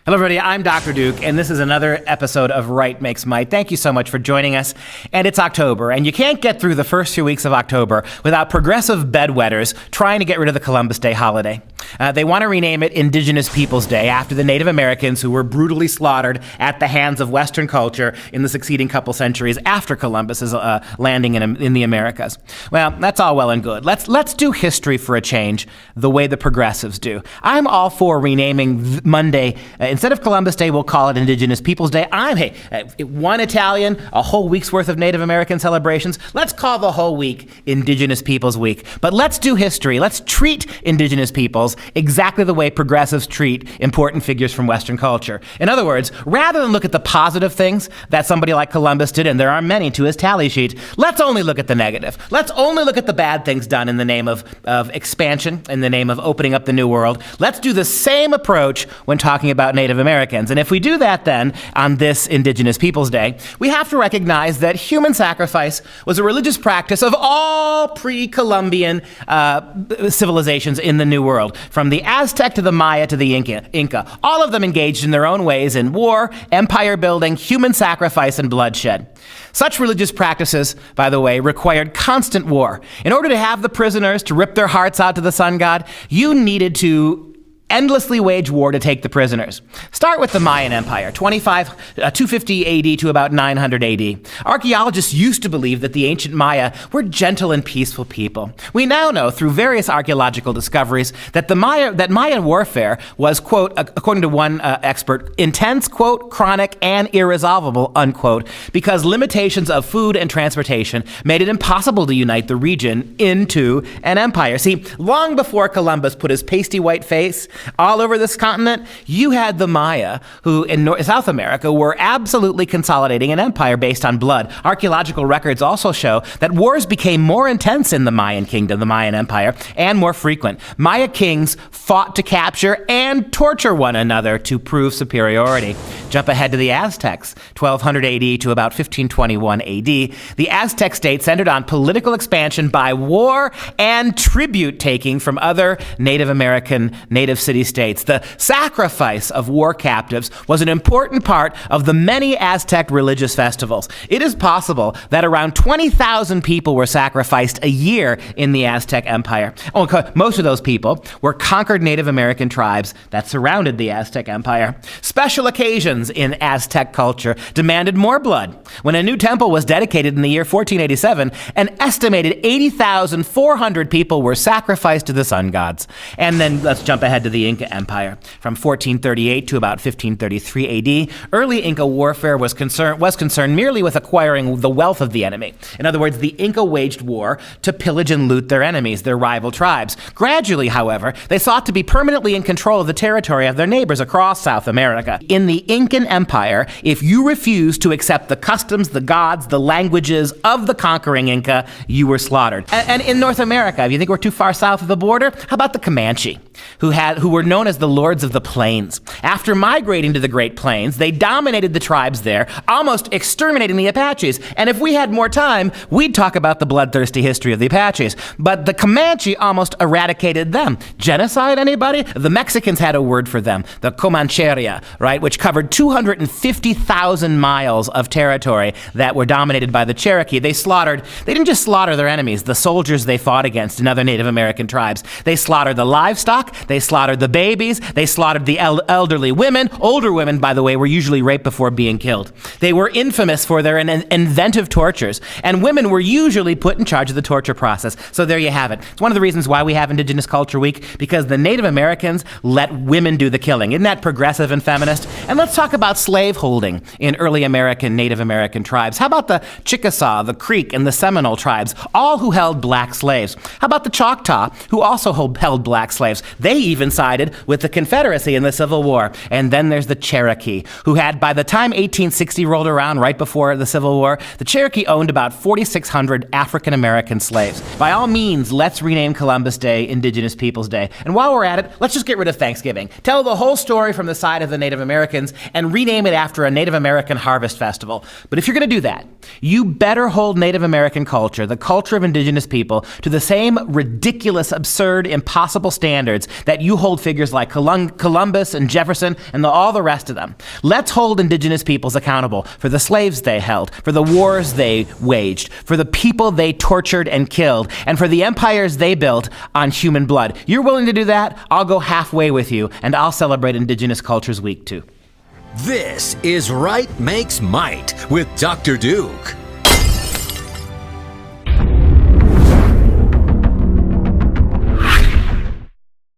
Hello, everybody. I'm Dr. Duke, and this is another episode of Right Makes Might. Thank you so much for joining us. And it's October, and you can't get through the first few weeks of October without progressive bedwetters trying to get rid of the Columbus Day holiday. They want to rename it Indigenous Peoples Day after the Native Americans who were brutally slaughtered at the hands of Western culture in the succeeding couple centuries after Columbus's landing in the Americas. Well, that's all well and good. Let's do history for a change the way the progressives do. I'm all for renaming Monday. Instead of Columbus Day, we'll call it Indigenous Peoples Day. One Italian, a whole week's worth of Native American celebrations. Let's call the whole week Indigenous Peoples Week. But let's do history. Let's treat Indigenous peoples exactly the way progressives treat important figures from Western culture. In other words, rather than look at the positive things that somebody like Columbus did, and there are many to his tally sheet, let's only look at the negative. Let's only look at the bad things done in the name of expansion, in the name of opening up the new world. Let's do the same approach when talking about Native Americans. And if we do that then, on this Indigenous Peoples Day, we have to recognize that human sacrifice was a religious practice of all pre-Columbian civilizations in the New World, from the Aztec to the Maya to the Inca. All of them engaged in their own ways in war, empire building, human sacrifice, and bloodshed. Such religious practices, by the way, required constant war. In order to have the prisoners to rip their hearts out to the sun god, you needed to endlessly wage war to take the prisoners. Start with the Mayan Empire, 250 AD to about 900 AD. Archaeologists used to believe that the ancient Maya were gentle and peaceful people. We now know through various archaeological discoveries that Mayan warfare was, quote, according to one expert, intense, quote, chronic, and irresolvable, unquote, because limitations of food and transportation made it impossible to unite the region into an empire. See, long before Columbus put his pasty white face all over this continent, you had the Maya, who in South America were absolutely consolidating an empire based on blood. Archaeological records also show that wars became more intense in the Mayan kingdom, the Mayan Empire, and more frequent. Maya kings fought to capture and torture one another to prove superiority. Jump ahead to the Aztecs, 1200 AD to about 1521 AD. The Aztec state centered on political expansion by war and tribute taking from other Native American native city-states. The sacrifice of war captives was an important part of the many Aztec religious festivals. It is possible that around 20,000 people were sacrificed a year in the Aztec Empire. Most of those people were conquered Native American tribes that surrounded the Aztec Empire. Special occasions in Aztec culture demanded more blood. When a new temple was dedicated in the year 1487, an estimated 80,400 people were sacrificed to the sun gods. And then let's jump ahead to the Inca Empire. From 1438 to about 1533 AD, early Inca warfare was concerned merely with acquiring the wealth of the enemy. In other words, the Inca waged war to pillage and loot their enemies, their rival tribes. Gradually, however, they sought to be permanently in control of the territory of their neighbors across South America. In the Incan Empire, if you refused to accept the customs, the gods, the languages of the conquering Inca, you were slaughtered. And in North America, if you think we're too far south of the border, how about the Comanche, who were known as the Lords of the Plains? After migrating to the Great Plains, they dominated the tribes there, almost exterminating the Apaches. And if we had more time, we'd talk about the bloodthirsty history of the Apaches. But the Comanche almost eradicated them. Genocide, anybody? The Mexicans had a word for them, the Comancheria, right, which covered 250,000 miles of territory that were dominated by the Cherokee. They didn't just slaughter their enemies, the soldiers they fought against in other Native American tribes. They slaughtered the livestock, they slaughtered the babies, they slaughtered the elderly women. Older women, by the way, were usually raped before being killed. They were infamous for their inventive tortures, and women were usually put in charge of the torture process. So there you have it. It's one of the reasons why we have Indigenous Culture Week, because the Native Americans let women do the killing. Isn't that progressive and feminist? And let's talk about slaveholding in early Native American tribes. How about the Chickasaw, the Creek, and the Seminole tribes, all who held black slaves? How about the Choctaw, who also held black slaves? They even sided with the Confederacy in the Civil War. And then there's the Cherokee, who had, by the time 1860 rolled around, right before the Civil War, the Cherokee owned about 4,600 African American slaves. By all means, let's rename Columbus Day Indigenous Peoples Day. And while we're at it, let's just get rid of Thanksgiving. Tell the whole story from the side of the Native Americans and rename it after a Native American harvest festival. But if you're going to do that, you better hold Native American culture, the culture of Indigenous people, to the same ridiculous, absurd, impossible standards standards that you hold figures like Columbus and Jefferson and all the rest of them. Let's hold Indigenous peoples accountable for the slaves they held, for the wars they waged, for the people they tortured and killed, and for the empires they built on human blood. You're willing to do that? I'll go halfway with you, and I'll celebrate Indigenous Cultures Week too. This is Right Makes Might with Dr. Duke.